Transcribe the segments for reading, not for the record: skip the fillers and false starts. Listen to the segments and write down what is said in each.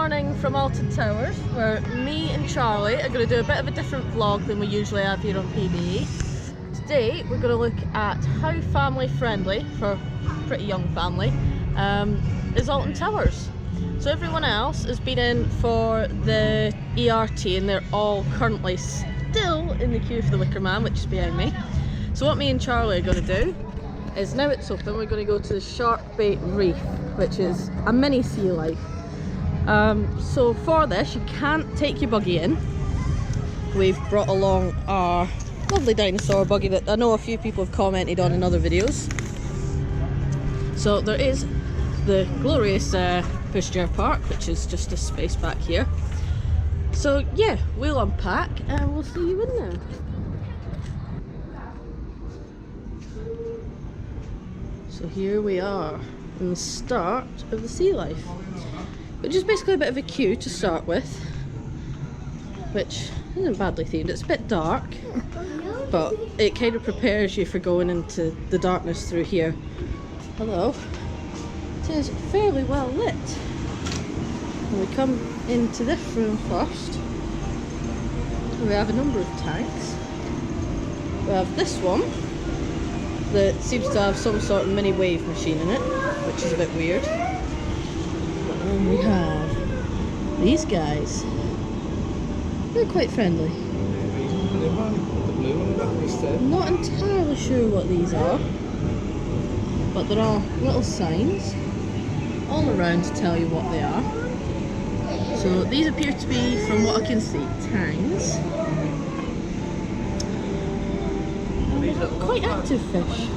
morning from Alton Towers, where me and Charlie are going to do a bit of a different vlog than we usually have here on PBE. Today we're going to look at how family friendly, for a pretty young family, is Alton Towers. So everyone else has been in for the ERT and they're all currently still in the queue for the Wicker Man, which is behind me. So what me and Charlie are going to do is, now it's open, we're going to go to the Shark Bait Reef, which is a mini sea life. So for this, you can't take your buggy in. We've brought along our lovely dinosaur buggy that I know a few people have commented on in other videos. So there is the glorious pushchair park, which is just a space back here. So yeah, we'll unpack and we'll see you in there. So here we are in the start of the sea life, which is basically a bit of a queue to start with, which isn't badly themed. It's a bit dark, but it kind of prepares you for going into the darkness through here. Although it is fairly well lit. When we come into this room first, we have a number of tanks. We have this one that seems to have some sort of mini wave machine in it, which is a bit weird. And we have these guys. They're quite friendly. I'm not entirely sure what these are, but there are little signs all around to tell you what they are. So these appear to be, from what I can see, tangs. Quite active fish.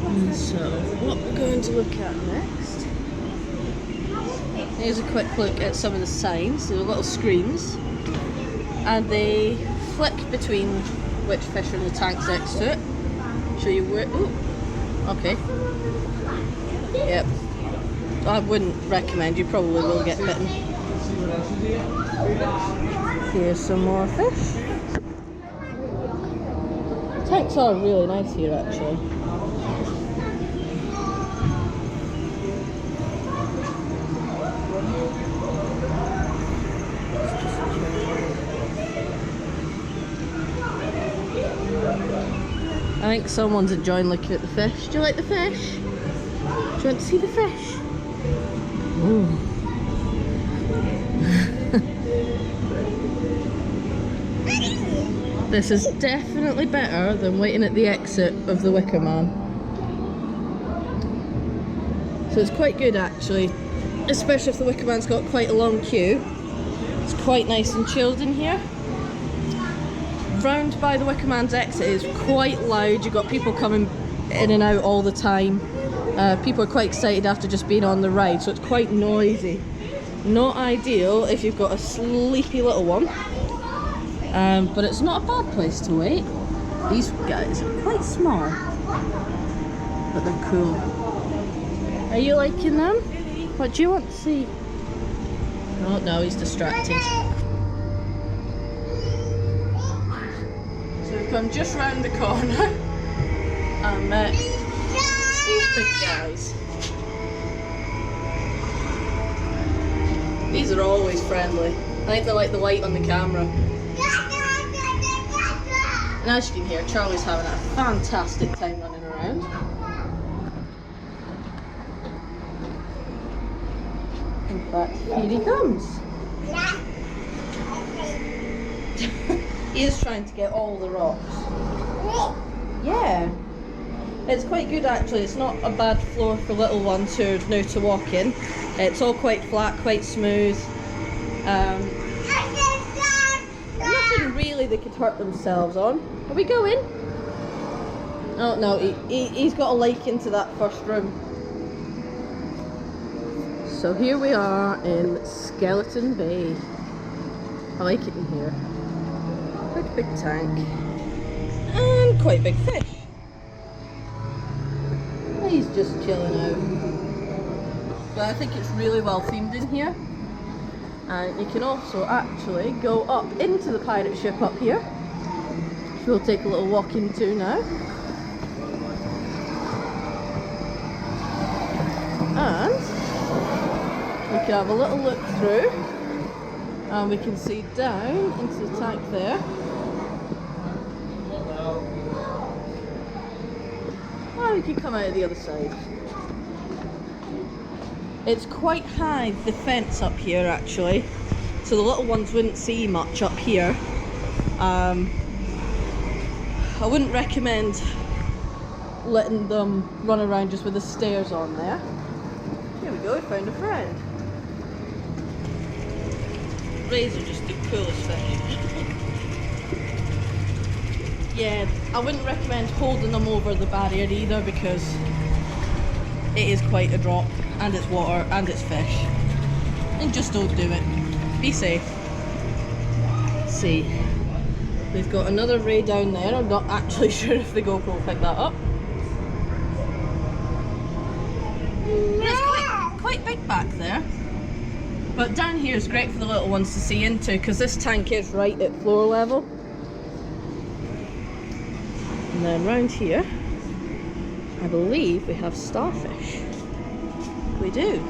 And so what we're going to look at next, here's a quick look at some of the signs. There are little screens and they flick between which fish are in the tanks next to it. Show you where. Ooh, okay. Yep. I wouldn't recommend, you probably will get bitten. Here's some more fish. Tanks are really nice here actually. I think someone's enjoying looking at the fish. Do you like the fish? Do you want to see the fish? Ooh. This is definitely better than waiting at the exit of the Wicker Man. So it's quite good actually, especially if the Wicker Man's got quite a long queue. It's quite nice and chilled in here. Round by the Wicker Man's exit is quite loud. You've got people coming in and out all the time. People are quite excited after just being on the ride, so it's quite noisy. Not ideal if you've got a sleepy little one. But it's not a bad place to wait. These guys are quite small, but they're cool. Are you liking them? What do you want to see? Oh no, he's distracted. So we've come just round the corner and met these big guys. These are always friendly. I think they like the light on the camera. And as you can hear, Charlie's having a fantastic time running around. In fact, here he comes. He is trying to get all the rocks. Yeah. It's quite good actually. It's not a bad floor for little ones who are new to walking. It's all quite flat, quite smooth. Nothing really they could hurt themselves on. Are we going? Oh no, he's got a like into that first room. So here we are in Skeleton Bay. I like it in here. Quite a big tank. And quite a big fish. He's just chilling out. But I think it's really well themed in here. And you can also actually go up into the pirate ship up here, which we'll take a little walk into now. And can have a little look through, and we can see down into the tank there. Or we can come out of the other side. It's quite high, the fence up here actually, so the little ones wouldn't see much up here. I wouldn't recommend letting them run around just with the stairs on there. Here we go, we found a friend. Rays are just the coolest fish. Yeah, I wouldn't recommend holding them over the barrier either, because it is quite a drop, and it's water and it's fish. And just don't do it. Be safe. Let's see. We've got another ray down there. I'm not actually sure if the GoPro will pick that up. It's quite big back there. But down here is great for the little ones to see into, because this tank is right at floor level. And then round here, I believe we have starfish. We do.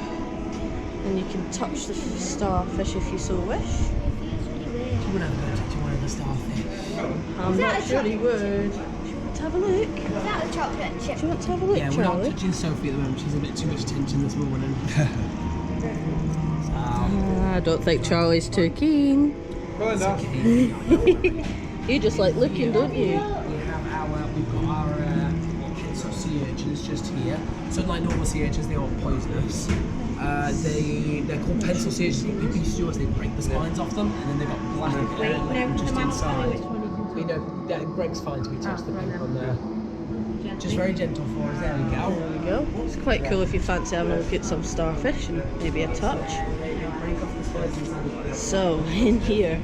And you can touch the starfish if you so wish. You wouldn't have to touch one of the starfish. I'm not sure he would. Do you want to have a look? Is that a chocolate chip? Do you want to have a look, Yeah, we're Charlie? not touching Sophie at the moment. She's a bit too much attention this morning. I don't think Charlie's too keen. Well enough. You just like looking, don't you? We've got our pencil sea urchins just here. So unlike normal sea urchins, they aren't poisonous. They're called pencil sea urchins. What people used to do is they break the spines off them, and then they've got black just inside. You know, Greg's fine to be touched the pink on there. Just very gentle for us. There we go. There we go. It's quite cool if you fancy having a look at some starfish and maybe a touch. So, in here,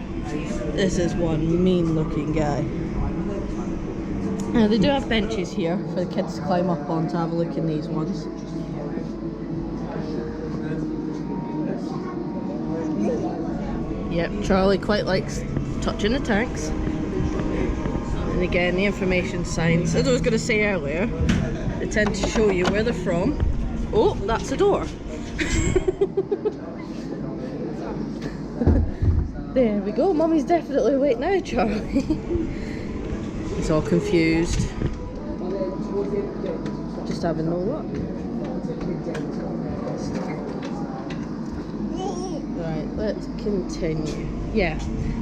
this is one mean looking guy. Now, they do have benches here for the kids to climb up on to have a look in these ones. Yep, Charlie quite likes touching the tanks. And again, the information signs, as I was going to say earlier, they tend to show you where they're from. Oh, that's a door. There we go. Mummy's definitely awake now, Charlie. He's all confused. Just having no luck. Right, let's continue. Yeah,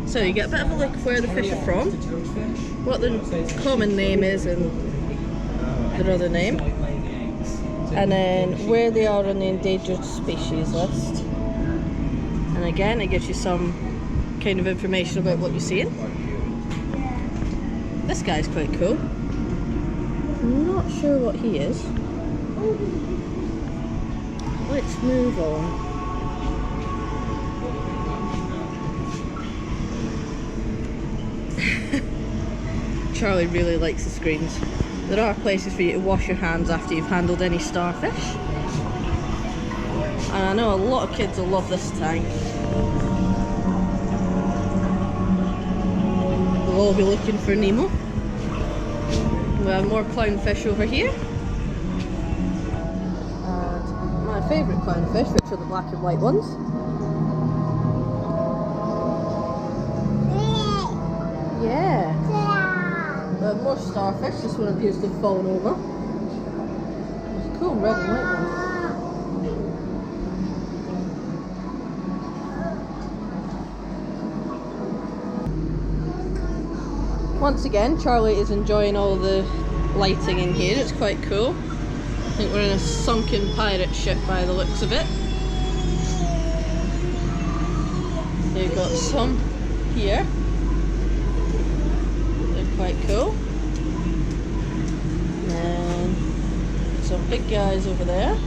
so you get a bit of a look where the fish are from, what the common name is and their other name, and then where they are on the endangered species list. And again, it gives you some kind of information about what you're seeing. This guy's quite cool. I'm not sure what he is. Let's move on. Charlie really likes the screens. There are places for you to wash your hands after you've handled any starfish. And I know a lot of kids will love this tank. We'll all be looking for Nemo. We have more clownfish over here. And my favourite clownfish, which are the black and white ones. Yeah. We have more starfish. This one appears to have fallen over. There's cool red and white ones. Once again, Charlie is enjoying all the lighting in here. It's quite cool. I think we're in a sunken pirate ship by the looks of it. They've got some here. They're quite cool. And some big guys over there.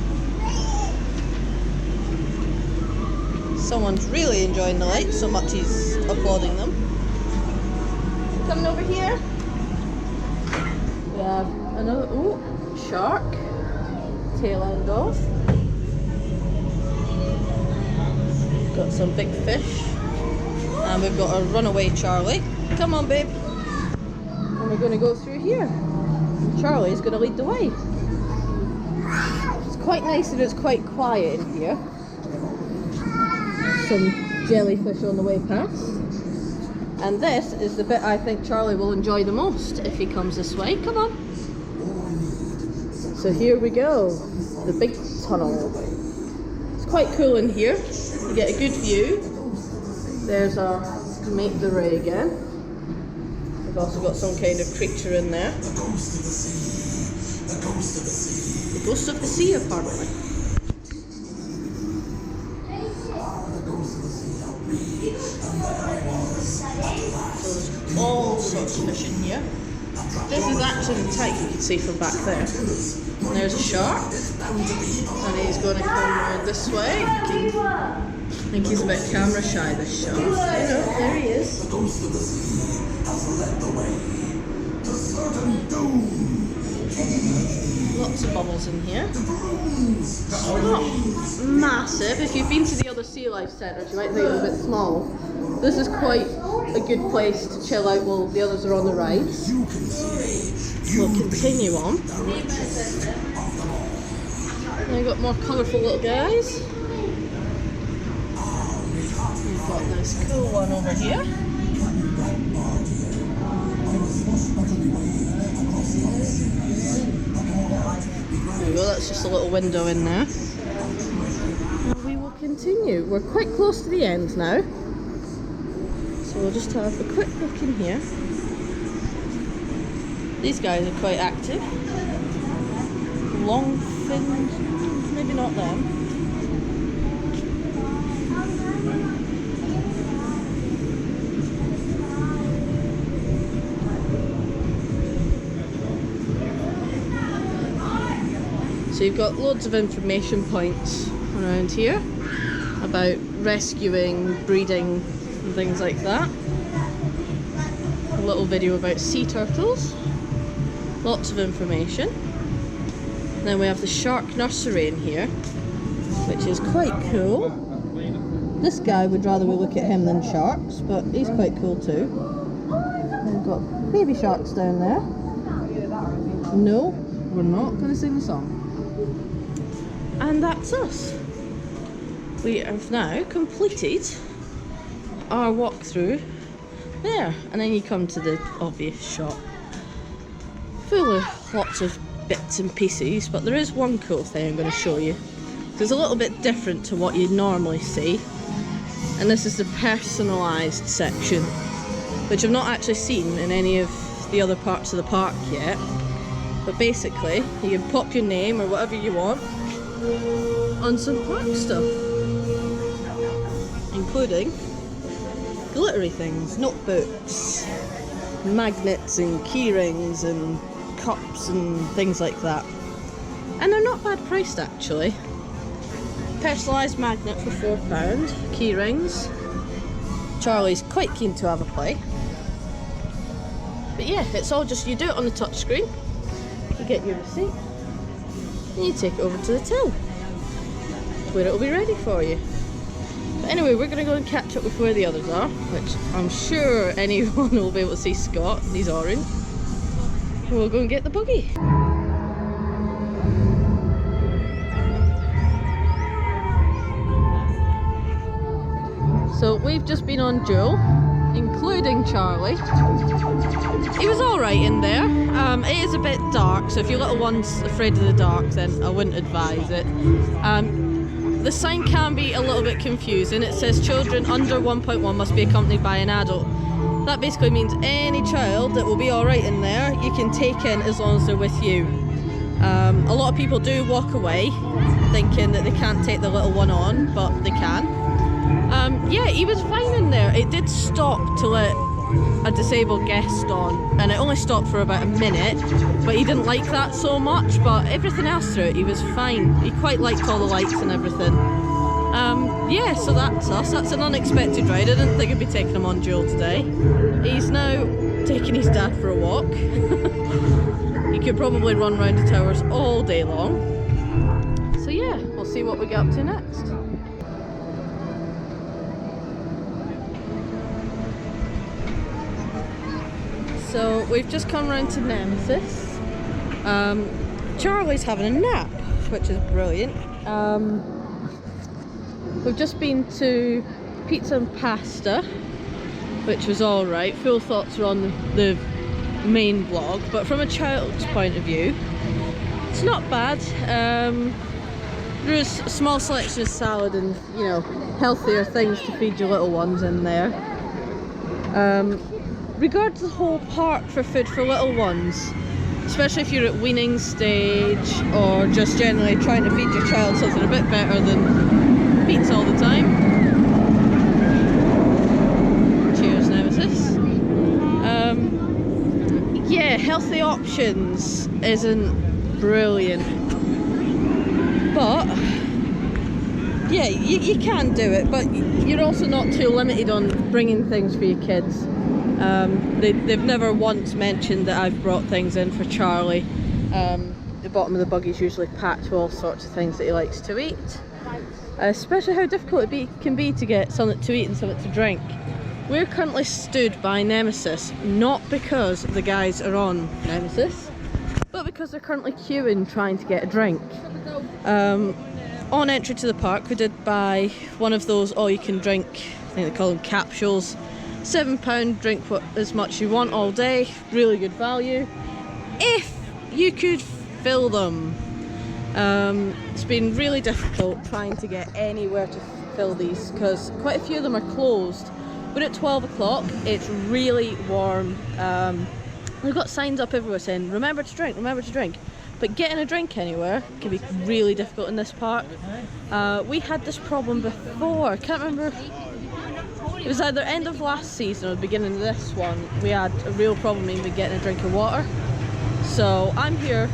Someone's really enjoying the lights so much he's applauding them. Coming over here, we have another, ooh, shark, tail end off. Got some big fish, and we've got a runaway Charlie. Come on, babe. And we're going to go through here. Charlie's going to lead the way. It's quite nice and it's quite quiet in here. some jellyfish on the way past. And this is the bit I think Charlie will enjoy the most if he comes this way. Come on. So here we go, the big tunnel. It's quite cool in here. You get a good view. There's our mate the ray again. We've also got some kind of creature in there. The ghost of the sea. The ghost of the sea. The ghost of the sea, apparently. So there's all sorts of fish in here. This is actually the type you can see from back there. And there's a shark, and he's going to come around this way. I think he's a bit camera shy, this shark. You know, there he is. The ghost of the sea has led the way to certain doom. Lots of bubbles in here. It's not massive. If you've been to the other sea life centres, you might think it's a bit small. This is quite a good place to chill out while the others are on the rides. We'll continue on. And we've got more colourful little guys. We've got this cool one over here. There we go, that's just a little window in there. And we will continue. We're quite close to the end now. So we'll just have a quick look in here. These guys are quite active. Long finned, maybe not them. So you've got loads of information points around here about rescuing, breeding and things like that. A little video about sea turtles. Lots of information. Then we have the shark nursery in here, which is quite cool. This guy would rather we look at him than sharks, but he's quite cool too. We've got baby sharks down there. No, we're not going to sing the song. And that's us. We have now completed our walkthrough there, and then you come to the obvious shop full of lots of bits and pieces, but there is one cool thing I'm going to show you. It's a little bit different to what you'd normally see, and this is the personalised section, which I've not actually seen in any of the other parts of the park yet. But basically you can pop your name or whatever you want on some park stuff, including glittery things, notebooks, magnets and key rings and cups and things like that. And they're not bad priced actually. Personalised magnet for £4, key rings. Charlie's quite keen to have a play. But yeah, it's all just, you do it on the touch screen, you get your receipt, and you take it over to the till, where it'll be ready for you. But anyway, we're going to go and catch up with where the others are, which I'm sure anyone will be able to see Scott, he's orange. And we'll go and get the buggy. So we've just been on Jewel, including Charlie. He was alright in there. It is a bit dark, so if your little one's afraid of the dark, then I wouldn't advise it. The sign can be a little bit confusing. It says children under 1.1 must be accompanied by an adult. That basically means any child that will be alright in there, you can take in as long as they're with you. A lot of people do walk away thinking that they can't take the little one on, but they can. Yeah, he was fine in there. It did stop to let a disabled guest on, and it only stopped for about a minute, but he didn't like that so much. But everything else through it, he was fine. He quite liked all the lights and everything. Yeah, so that's us. That's an unexpected ride. I didn't think I'd be taking him on Jewel today. He's now taking his dad for a walk. He could probably run around the towers all day long. So yeah, we'll see what we get up to next. So we've just come round to Nemesis. Charlie's having a nap, which is brilliant. We've just been to pizza and pasta, which was alright. Full thoughts are on the main vlog, but from a child's point of view, it's not bad. There is a small selection of salad and, you know, healthier things to feed your little ones in there. Regards the whole park for food for little ones, especially if you're at weaning stage or just generally trying to feed your child something a bit better than pizza all the time. Cheers, Nemesis. Yeah, healthy options isn't brilliant, but yeah, you can do it, but you're also not too limited on bringing things for your kids. They've never once mentioned that I've brought things in for Charlie. The bottom of the buggy's usually packed with all sorts of things that he likes to eat, especially how difficult it can be to get something to eat and something to drink. We're currently stood by Nemesis, not because the guys are on Nemesis, but because they're currently queuing trying to get a drink. On entry to the park, we did buy one of those all-you-can-drink, I think they call them capsules. £7, drink as much you want all day, really good value. If you could fill them. It's been really difficult trying to get anywhere to fill these because quite a few of them are closed. But at 12 o'clock, it's really warm. We've got signs up everywhere saying, remember to drink, remember to drink. But getting a drink anywhere can be really difficult in this park. We had this problem before, I can't remember. It was either end of last season or the beginning of this one. We had a real problem even getting a drink of water. So I'm here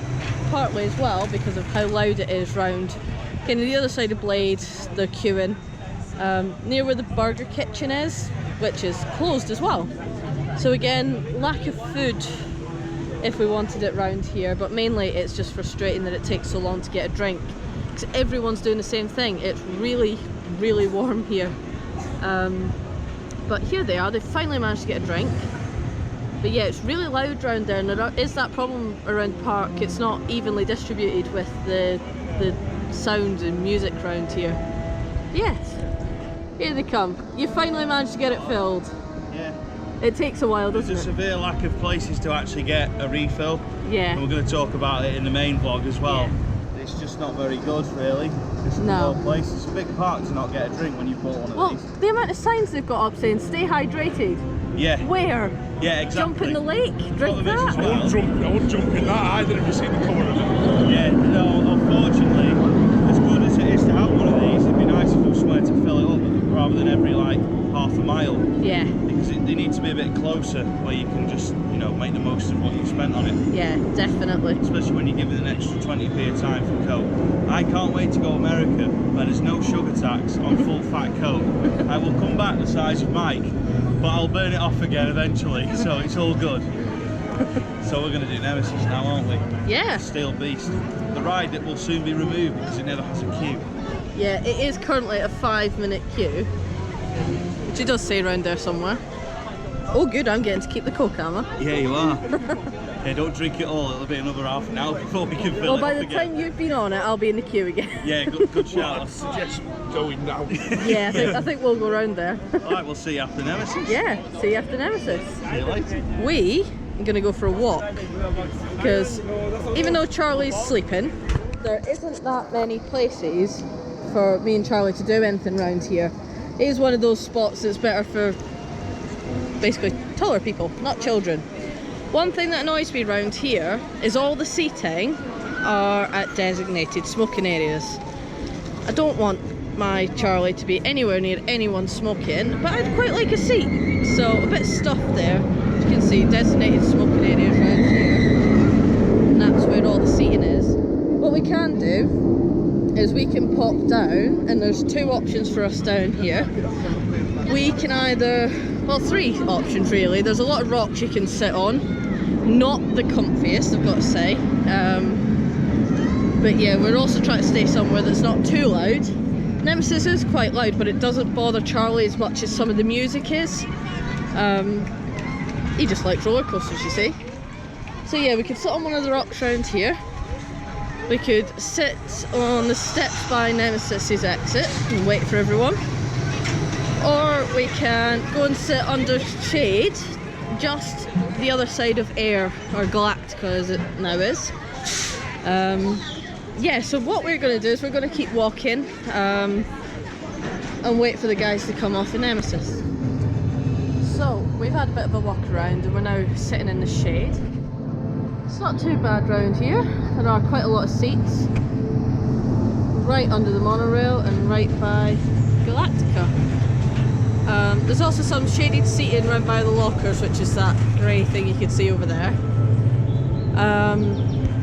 partly as well because of how loud it is round kind of the other side of Blade, the queuing, near where the burger kitchen is, which is closed as well. So again, lack of food if we wanted it round here, but mainly it's just frustrating that it takes so long to get a drink because everyone's doing the same thing. It's really, really warm here. But here they are, they've finally managed to get a drink. But yeah, it's really loud around there, and there is that problem around the park. It's not evenly distributed with the sound and music around here. Yes, here they come. You finally managed to get it filled. Yeah. It takes a while, doesn't it? There's a severe lack of places to actually get a refill. Yeah. And we're going to talk about it in the main vlog as well. Yeah. It's just not very good, really. It's no place. It's a big park to not get a drink when you've bought one of these. Well, the amount of signs they've got up saying "Stay hydrated." Yeah. Where? Yeah, exactly. Jump in the lake, drink that. Well. I wouldn't jump in that either if you see the colour of it. Yeah, no, unfortunately, as good as it is to have one of these, it'd be nice if there was somewhere to fill it up rather than every like half a mile. Yeah. Because they need to be a bit closer where you can just, you know, make the most of what you've spent on it. Yeah, definitely. Especially when you're given an extra 20p a time for Coke. I can't wait to go to America where there's no sugar tax on full fat Coke. I will come back the size of Mike, but I'll burn it off again eventually, so it's all good. So we're going to do Nemesis now, aren't we? Yeah. Steel Beast. The ride that will soon be removed because it never has a queue. Yeah, it is currently a 5-minute queue, which it does say around there somewhere. Oh good, I'm getting to keep the Coke, am I? Yeah, you are. Yeah, don't drink it all, it'll be another half an hour before we can fill it up again. Well, by the time you've been on it, I'll be in the queue again. Yeah, good shout. I suggest going now. Yeah, I think we'll go round there. Alright, we'll see you after Nemesis. Yeah, see you after Nemesis. See you later. We are going to go for a walk, because even though Charlie's sleeping, there isn't that many places for me and Charlie to do anything around here. It is one of those spots that's better for basically taller people, not children. One thing that annoys me around here is all the seating are at designated smoking areas. I don't want my Charlie to be anywhere near anyone smoking, but I'd quite like a seat. So a bit stuffed there. As you can see, designated smoking areas around here. And that's where all the seating is. What we can do is we can pop down, and there's two options for us down here. We can either, well, three options really. There's a lot of rocks you can sit on. Not the comfiest, I've got to say. But yeah, we're also trying to stay somewhere that's not too loud. Nemesis is quite loud, but it doesn't bother Charlie as much as some of the music is. He just likes roller coasters, you see. So yeah, we could sit on one of the rocks around here. We could sit on the steps by Nemesis's exit and wait for everyone. or we can go and sit under shade just the other side of Air, or Galactica as it now is. Yeah, so what we're going to do is we're going to keep walking and wait for the guys to come off the Nemesis. So we've had a bit of a walk around and we're now sitting in the shade. It's not too bad round here. There are quite a lot of seats right under the monorail and right by Galactica. There's also some shaded seating right by the lockers, which is that grey thing you can see over there.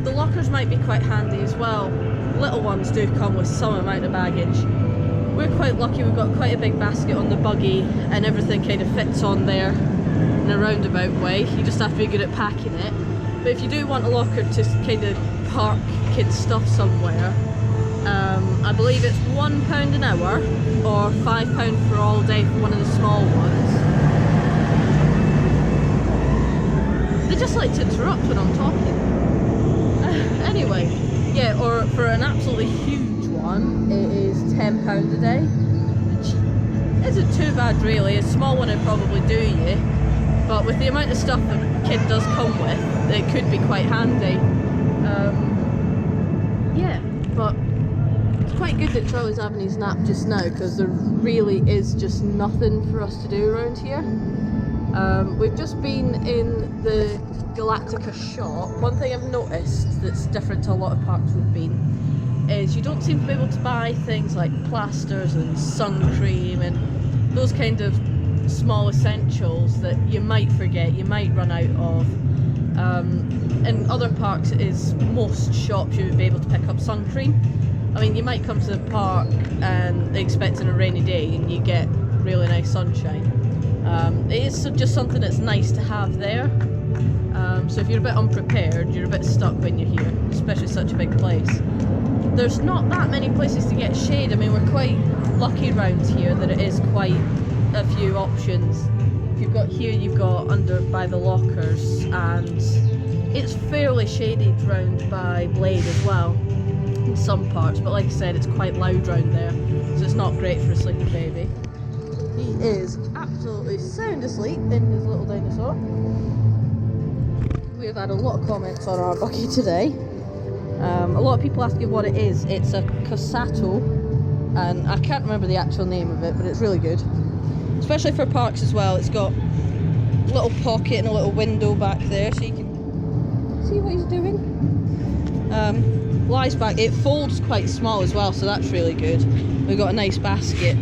The lockers might be quite handy as well. Little ones do come with some amount of baggage. We're quite lucky, we've got quite a big basket on the buggy and everything kind of fits on there in a roundabout way. You just have to be good at packing it. But if you do want a locker to kind of park kids' stuff somewhere, I believe it's £1 an hour or £5 for all day for one of the small ones. They just like to interrupt when I'm talking. Anyway, yeah, or for an absolutely huge one, it is £10 a day, which isn't too bad really. A small one would probably do you, but with the amount of stuff that a kid does come with, it could be quite handy. Yeah, but it's quite good that Charlie's having his nap just now, because there really is just nothing for us to do around here. We've just been in the Galactica shop. One thing I've noticed that's different to a lot of parks we've been is you don't seem to be able to buy things like plasters and sun cream and those kind of small essentials that you might forget, you might run out of. In other parks, is most shops you would be able to pick up sun cream. I mean, you might come to the park and expecting a rainy day and you get really nice sunshine. It is just something that's nice to have there. So if you're a bit unprepared, you're a bit stuck when you're here, especially such a big place. There's not that many places to get shade. I mean, we're quite lucky around here that it is quite a few options. You've got here, you've got under by the lockers, and it's fairly shaded round by Blade as well in some parts, but like I said, it's quite loud round there, so it's not great for a sleeping baby. He is absolutely sound asleep in his little dinosaur. We have had a lot of comments on our buggy today. A lot of people asking what it is. It's a Cosato, and I can't remember the actual name of it, but it's really good. Especially for parks as well. It's got a little pocket and a little window back there, so you can see what he's doing. Lies back. It folds quite small as well, so that's really good. We've got a nice basket.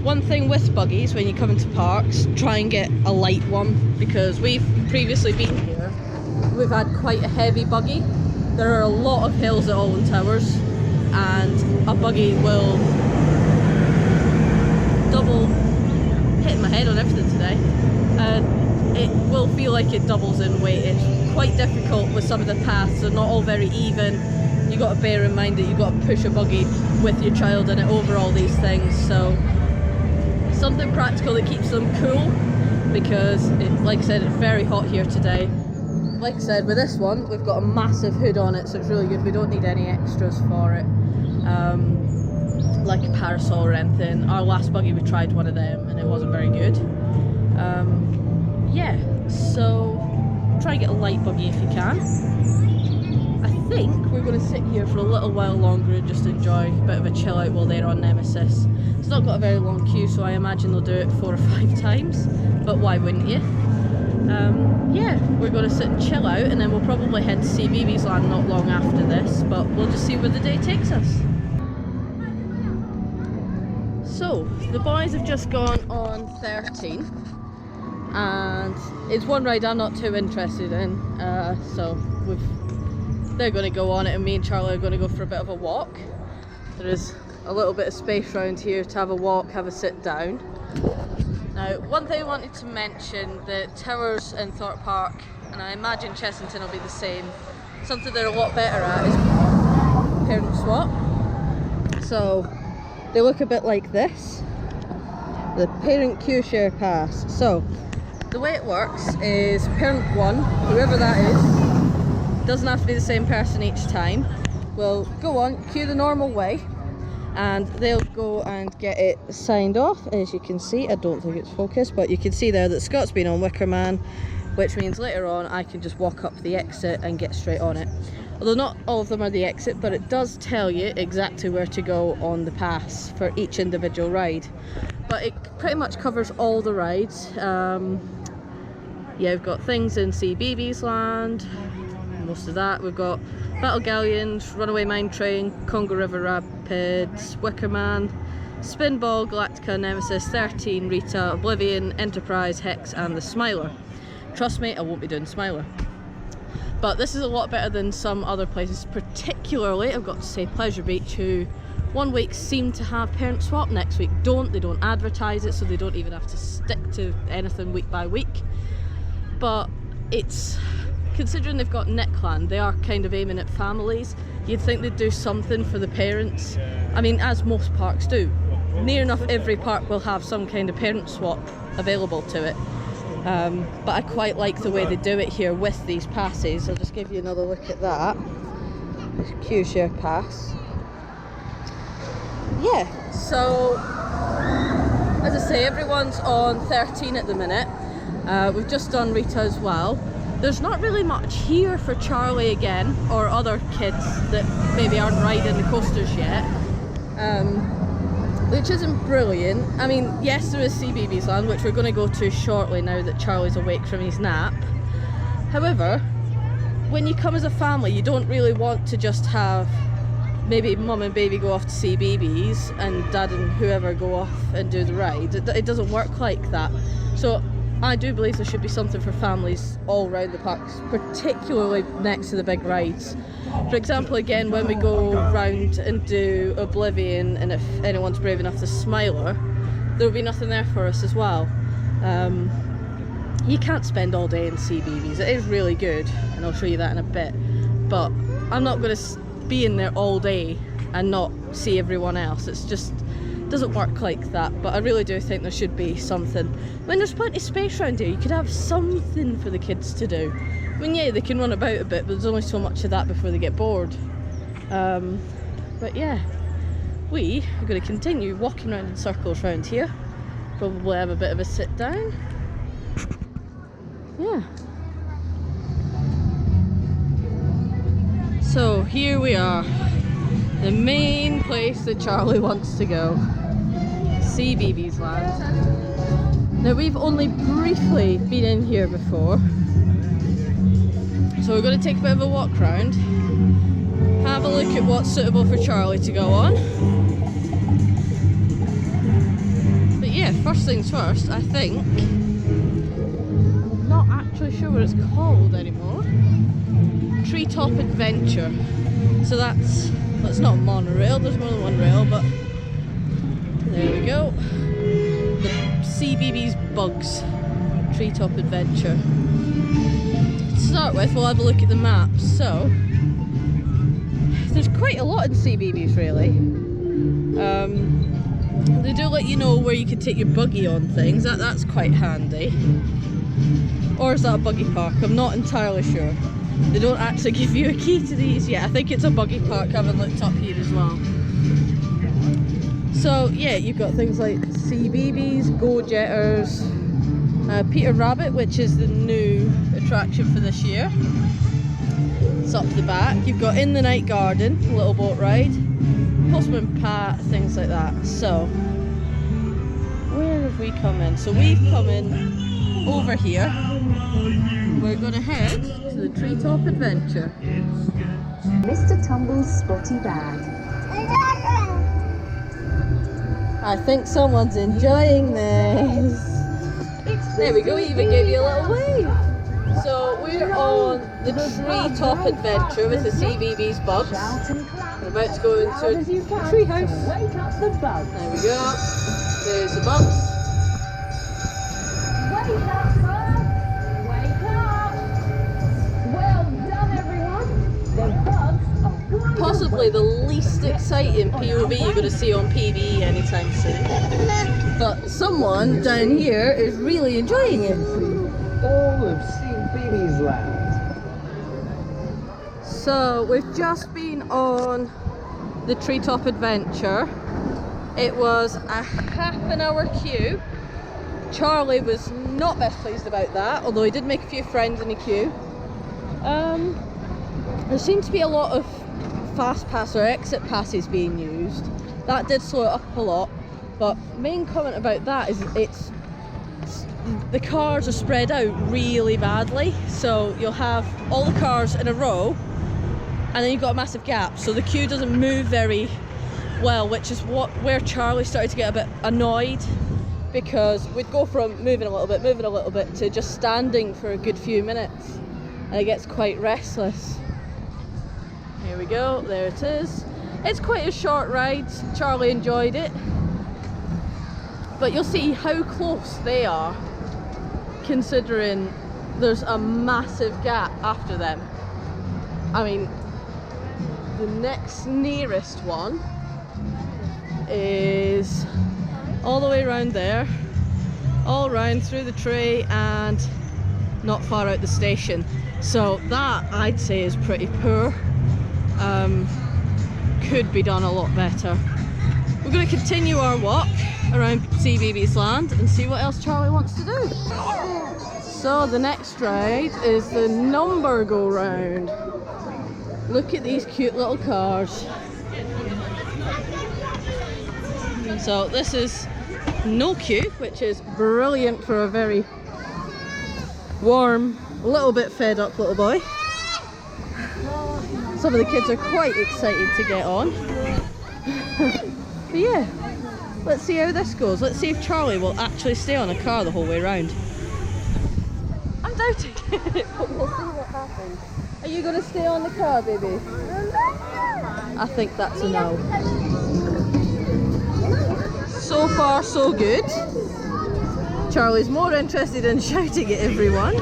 One thing with buggies when you come into parks, try and get a light one, because we've previously been here. We've had quite a heavy buggy. There are a lot of hills at Alton Towers, and a buggy will double, hitting my head on everything today, it will feel like it doubles in weight. It's quite difficult with some of the paths, they're not all very even. You got to bear in mind that you've got to push a buggy with your child in it over all these things, so something practical that keeps them cool, because like I said, it's very hot here today. Like I said, with this one, we've got a massive hood on it, so it's really good. We don't need any extras for it, like a parasol or anything. Our last buggy, we tried one of them, and it wasn't very good. Yeah, so try and get a light buggy if you can. I think we're going to sit here for a little while longer and just enjoy a bit of a chill out while they're on Nemesis. It's not got a very long queue, so I imagine they'll do it 4 or 5 times, but why wouldn't you? Yeah, we're going to sit and chill out, and then we'll probably head to CBeebies land not long after this, but we'll just see where the day takes us. So, the boys have just gone on 13, and it's one ride I'm not too interested in, so they're going to go on it, and me and Charlie are going to go for a bit of a walk. There is a little bit of space around here to have a walk, have a sit down. Now, one thing I wanted to mention, the Towers in Thorpe Park, and I imagine Chessington will be the same, something they're a lot better at is parent swap. So, they look a bit like this, the parent queue share pass. So, the way it works is parent 1, whoever that is, doesn't have to be the same person each time, will go on, queue the normal way, and they'll go and get it signed off. As you can see, I don't think it's focused, but you can see there that Scott's been on Wicker Man, which means later on I can just walk up the exit and get straight on it. Although not all of them are the exit, but it does tell you exactly where to go on the pass for each individual ride. But it pretty much covers all the rides. Yeah, we've got things in CBeebies land, most of that. We've got Battle Galleons, Runaway Mine Train, Congo River Rapids, Wicker Man, Spinball, Galactica, Nemesis, 13, Rita, Oblivion, Enterprise, Hex and the Smiler. Trust me, I won't be doing Smiler. But this is a lot better than some other places, particularly, I've got to say, Pleasure Beach, who one week seem to have parent swap, next week don't. They don't advertise it, so they don't even have to stick to anything week by week. But it's, considering they've got Nickland, they are kind of aiming at families. You'd think they'd do something for the parents. I mean, as most parks do. Near enough every park will have some kind of parent swap available to it. But I quite like the way they do it here with these passes. I'll just give you another look at that. Q Share Pass. Yeah, so as I say, everyone's on 13 at the minute. We've just done Rita as well. There's not really much here for Charlie again, or other kids that maybe aren't riding the coasters yet, which isn't brilliant. I mean, yes, there is CBeebies land, which we're going to go to shortly now that Charlie's awake from his nap. However, when you come as a family, you don't really want to just have maybe mum and baby go off to CBeebies and dad and whoever go off and do the ride. It doesn't work like that. So I do believe there should be something for families all around the parks, particularly next to the big rides. For example, again, when we go round and do Oblivion, and if anyone's brave enough to Smiler, there will be nothing there for us as well. You can't spend all day in CBeebies. It is really good, and I'll show you that in a bit. But I'm not going to be in there all day and not see everyone else. It's just doesn't work like that. But I really do think there should be something. When there's plenty of space around here, you could have something for the kids to do. I mean, yeah, they can run about a bit, but there's only so much of that before they get bored. But yeah, we are going to continue walking around in circles around here. Probably have a bit of a sit down. Yeah. So here we are, the main place that Charlie wants to go, CBeebies land. Now we've only briefly been in here before, so we're going to take a bit of a walk round, have a look at what's suitable for Charlie to go on. But yeah, first things first, I think, I'm not actually sure what it's called anymore. Treetop Adventure. So that's, well, it's not a monorail, there's more than one rail, but there we go. The CBeebies Bugs Treetop Adventure. To start with, we'll have a look at the maps. So there's quite a lot in CBeebies really. They do let you know where you can take your buggy on things. That's quite handy. Or is that a buggy park? I'm not entirely sure. They don't actually give you a key to these yet. I think it's a buggy park, I haven't looked up here as well. So yeah, you've got things like CBeebies, Go-Jetters, Peter Rabbit, which is the new attraction for this year. It's up the back. You've got In the Night Garden, a little boat ride, Postman Pat, things like that. So, where have we come in? So we've come in over here. We're going to head to the Treetop Adventure. Mr. Tumble's spotty bag. I think someone's enjoying this. There we go, we even gave you a little wave. So we're on the Treetop Adventure with the CBeebies Bugs. We're about to go into a tree house. Wake up the bugs. There we go. There's the bugs. Wake up, bugs. Wake up. Well done, everyone. The bugs are good. Possibly the least exciting POV you're going to see on PBE anytime soon. But someone down here is really enjoying it. All of CBeebies land. So we've just been on the Treetop Adventure. It was a half-an-hour queue. Charlie was not best pleased about that, although he did make a few friends in the queue. There seemed to be a lot of fast pass or exit passes being used. That did slow it up a lot, but main comment about that is the cars are spread out really badly, so you'll have all the cars in a row and then you've got a massive gap, so the queue doesn't move very well, which is where Charlie started to get a bit annoyed, because we'd go from moving a little bit to just standing for a good few minutes, and it gets quite restless. Here we go, there it is. It's quite a short ride. Charlie enjoyed it, but you'll see how close they are considering there's a massive gap after them. I mean, the next nearest one is all the way around there, all round through the tree and not far out the station. So that I'd say is pretty poor. Could be done a lot better. We're going to continue our walk around CBeebies land and see what else Charlie wants to do. So the next ride is the number go round. Look at these cute little cars. So this is no queue, which is brilliant for a very warm, a little bit fed up little boy. Some of the kids are quite excited to get on. But yeah, let's see how this goes. Let's see if Charlie will actually stay on a car the whole way round. I'm doubting it, but we'll see what happens. Are you going to stay on the car, baby? I think that's a no. So far, so good. Charlie's more interested in shouting at everyone.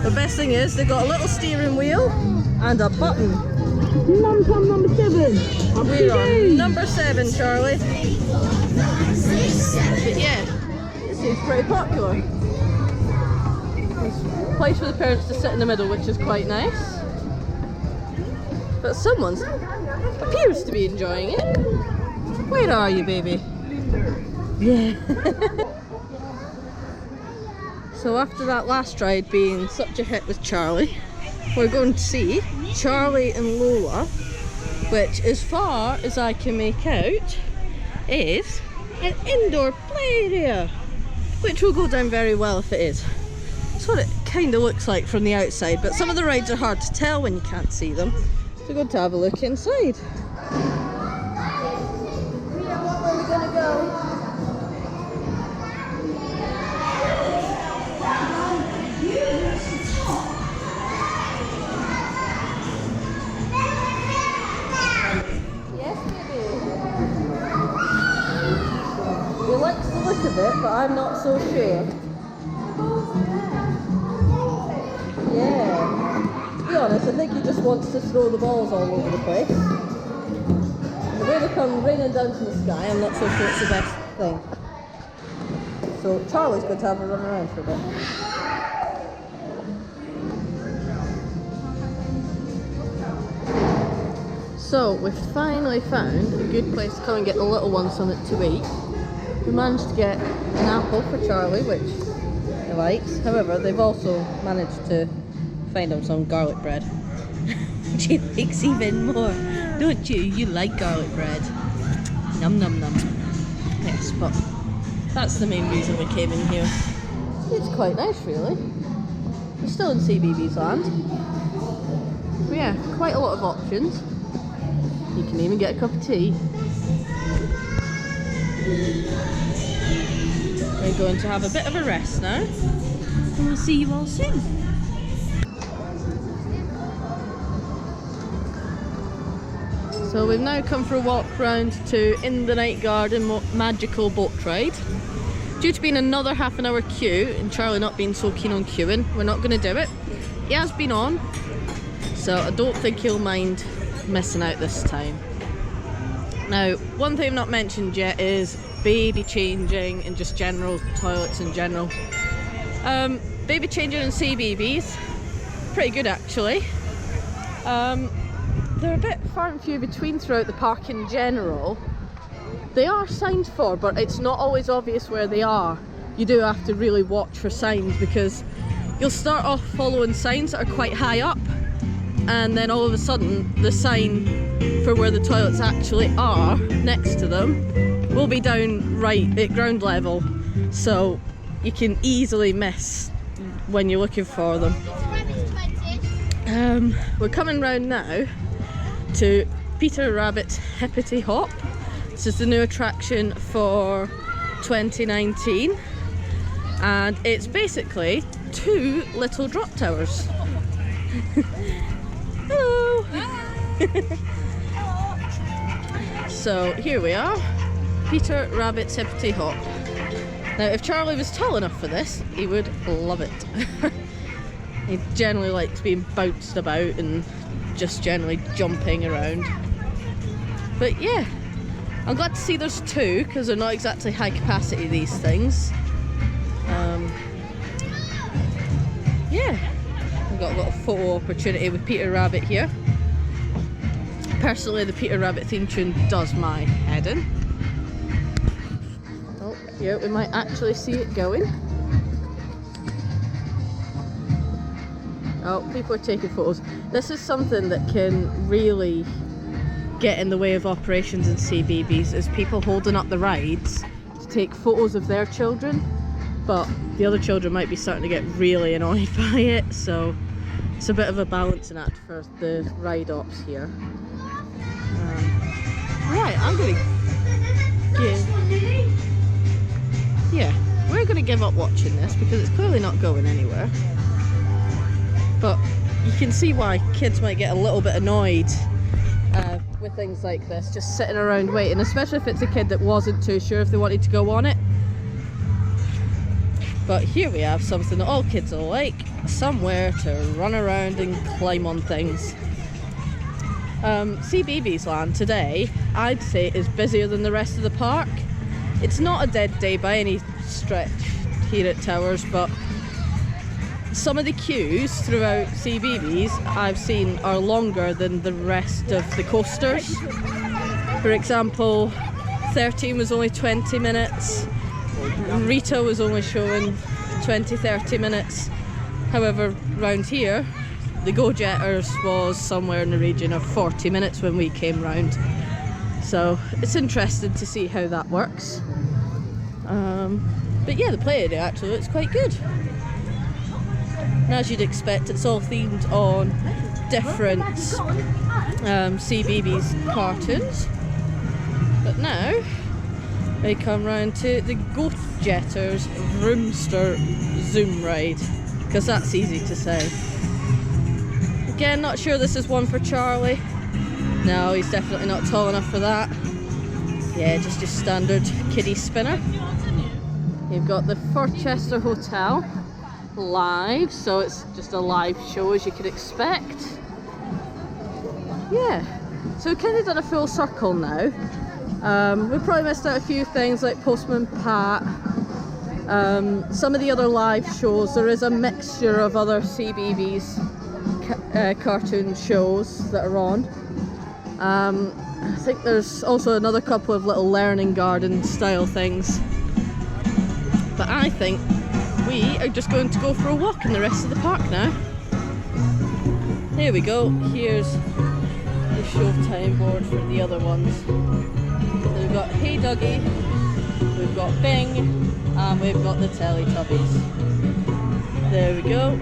The best thing is they've got a little steering wheel and a button. Number 7. We're on number 7, Charlie. But yeah, it seems pretty popular. There's a place for the parents to sit in the middle, which is quite nice. But someone appears to be enjoying it. Where are you, baby? Yeah. So after that last ride being such a hit with Charlie, we're going to see Charlie and Lola, which as far as I can make out is an indoor play area, which will go down very well if it is. That's what it kind of looks like from the outside, but some of the rides are hard to tell when you can't see them. So we're going to have a look inside. Where are we going to go? He likes the look of it, but I'm not so sure. Yeah. To be honest, I think he just wants to throw the balls all over the place. And the way they come raining down from the sky, I'm not so sure it's the best thing. So Charlie's going to have a run around for a bit. So we've finally found a good place to come and get the little one something to eat. We managed to get an apple for Charlie, which he likes. However, they've also managed to find him some garlic bread. Which he likes even more, don't you? You like garlic bread. Num num num. Yes, but that's the main reason we came in here. It's quite nice, really. We're still in CBeebies land. But yeah, quite a lot of options. You can even get a cup of tea. We're going to have a bit of a rest now, and we'll see you all soon. So we've now come for a walk round to In the Night Garden Magical Boat Ride. Due to being another half-an-hour queue, and Charlie not being so keen on queuing, we're not going to do it. He has been on, so I don't think he'll mind missing out this time. Now, one thing I've not mentioned yet is baby changing and just general toilets in general. Baby changing in CBeebies, pretty good actually. they're a bit far and few between throughout the park in general. They are signed for, but it's not always obvious where they are. You do have to really watch for signs, because you'll start off following signs that are quite high up, and then all of a sudden the sign for where the toilets actually are next to them will be down right at ground level, so you can easily miss when you're looking for them. We're coming round now to Peter Rabbit's Hippity Hop. This is the new attraction for 2019, and it's basically 2 little drop towers. Hello! So here we are, Peter Rabbit's Hippity Hop. Now if Charlie was tall enough for this, he would love it. He generally likes being bounced about and just generally jumping around. But yeah, I'm glad to see there's 2, because they're not exactly high capacity, these things. Yeah, I've got a little photo opportunity with Peter Rabbit here. Personally, the Peter Rabbit theme tune does my head in. Oh, yeah, we might actually see it going. Oh, people are taking photos. This is something that can really get in the way of operations in CBeebies, is people holding up the rides to take photos of their children, but the other children might be starting to get really annoyed by it, so it's a bit of a balancing act for the ride ops here. Right, I'm gonna we're gonna give up watching this because it's clearly not going anywhere. But you can see why kids might get a little bit annoyed with things like this, just sitting around waiting, especially if it's a kid that wasn't too sure if they wanted to go on it. But here we have something that all kids will like, somewhere to run around and climb on things. CBeebies Land today, I'd say, is busier than the rest of the park. It's not a dead day by any stretch here at Towers, but some of the queues throughout CBeebies I've seen are longer than the rest of the coasters. For example, 13 was only 20 minutes, Rita was only showing 20-30 minutes. However, round here, the Go-Jetters was somewhere in the region of 40 minutes when we came round. So it's interesting to see how that works. But yeah, the play area actually looks quite good. And as you'd expect, it's all themed on different CBeebies cartoons. But now we come round to the Go-Jetters Roomster Zoom ride, because that's easy to say. Again, not sure this is one for Charlie. No, he's definitely not tall enough for that. Yeah, just your standard kiddie spinner. You've got the Forchester Hotel live, so it's just a live show as you could expect. Yeah, so we've kind of done a full circle now. We've probably missed out a few things like Postman Pat, some of the other live shows. There is a mixture of other CBeebies cartoon shows that are on. I think there's also another couple of little learning garden style things. But I think we are just going to go for a walk in the rest of the park now. There we go, here's the showtime board for the other ones. So we've got Hey Dougie, we've got Bing, and we've got the Teletubbies. There we go.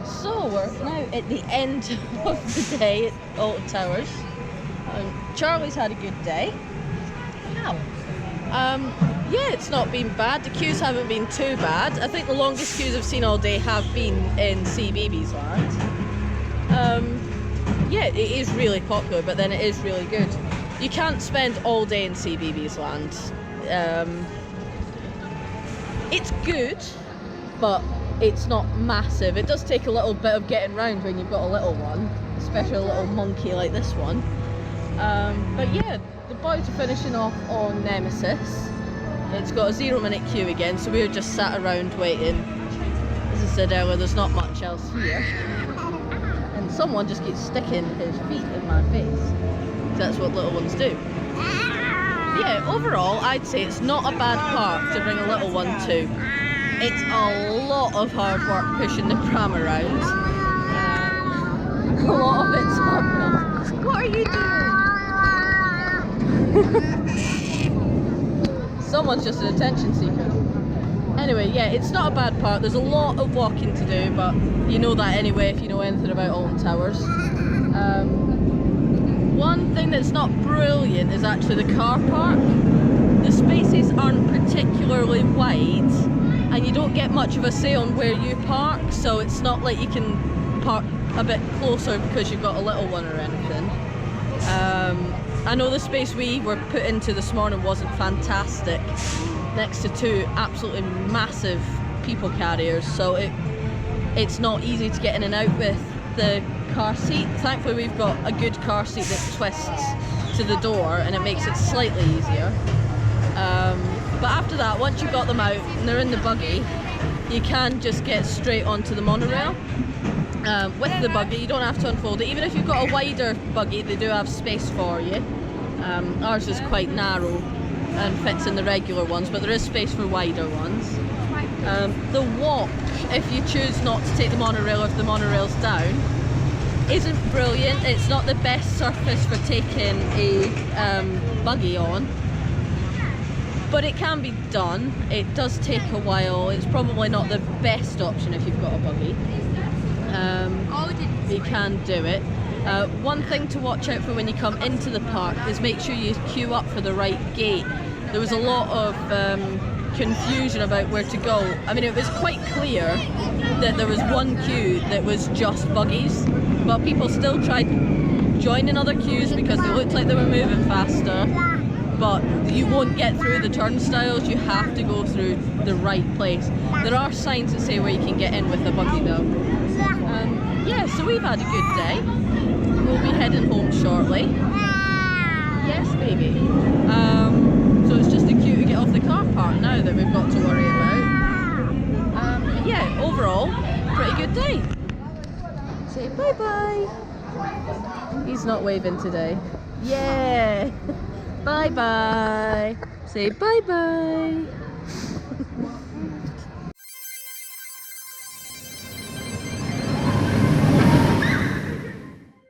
So we're now at the end of the day at Alton Towers. Charlie's had a good day. Yeah, it's not been bad. The queues haven't been too bad. I think the longest queues I've seen all day have been in CBeebies Land. Yeah, it is really popular, but then it is really good. You can't spend all day in CBeebies Land. It's good, but it's not massive. It does take a little bit of getting round when you've got a little one, especially a little monkey like this one. But yeah, the boys are finishing off on Nemesis. It's got a 0-minute queue again, so we're just sat around waiting. This is said earlier, there's not much else here. And someone just keeps sticking his feet in my face. That's what little ones do. Yeah, overall, I'd say it's not a bad park to bring a little one to. It's a lot of hard work pushing the pram around. A lot of it's hard. What are you doing? Someone's just an attention seeker. Anyway, yeah, it's not a bad park. There's a lot of walking to do, but you know that anyway if you know anything about Alton Towers. One thing that's not brilliant is actually the car park. The spaces aren't particularly wide, and you don't get much of a say on where you park, so it's not like you can park a bit closer because you've got a little one or anything. I know the space we were put into this morning wasn't fantastic, next to two absolutely massive people carriers, so it's not easy to get in and out with the car seat. Thankfully we've got a good car seat that twists to the door and it makes it slightly easier. But after that, once you've got them out and they're in the buggy, you can just get straight onto the monorail. With the buggy, you don't have to unfold it. Even if you've got a wider buggy, they do have space for you. Ours is quite narrow and fits in the regular ones, but there is space for wider ones. The walk, if you choose not to take the monorail or if the monorail's down, isn't brilliant. It's not the best surface for taking a buggy on, but it can be done. It does take a while. It's probably not the best option if you've got a buggy. You can do it. One thing to watch out for when you come into the park is make sure you queue up for the right gate. There was a lot of confusion about where to go. I mean, it was quite clear that there was one queue that was just buggies, but people still tried joining other queues because they looked like they were moving faster, but you won't get through the turnstiles. You have to go through the right place. There are signs that say where you can get in with a buggy though. Yeah, so we've had a good day. We'll be heading home shortly. Yes, baby. So it's just a queue to get off the car park now that we've got to worry about. But yeah, overall, pretty good day. Say bye-bye. He's not waving today. Yeah. Bye-bye. Say bye-bye.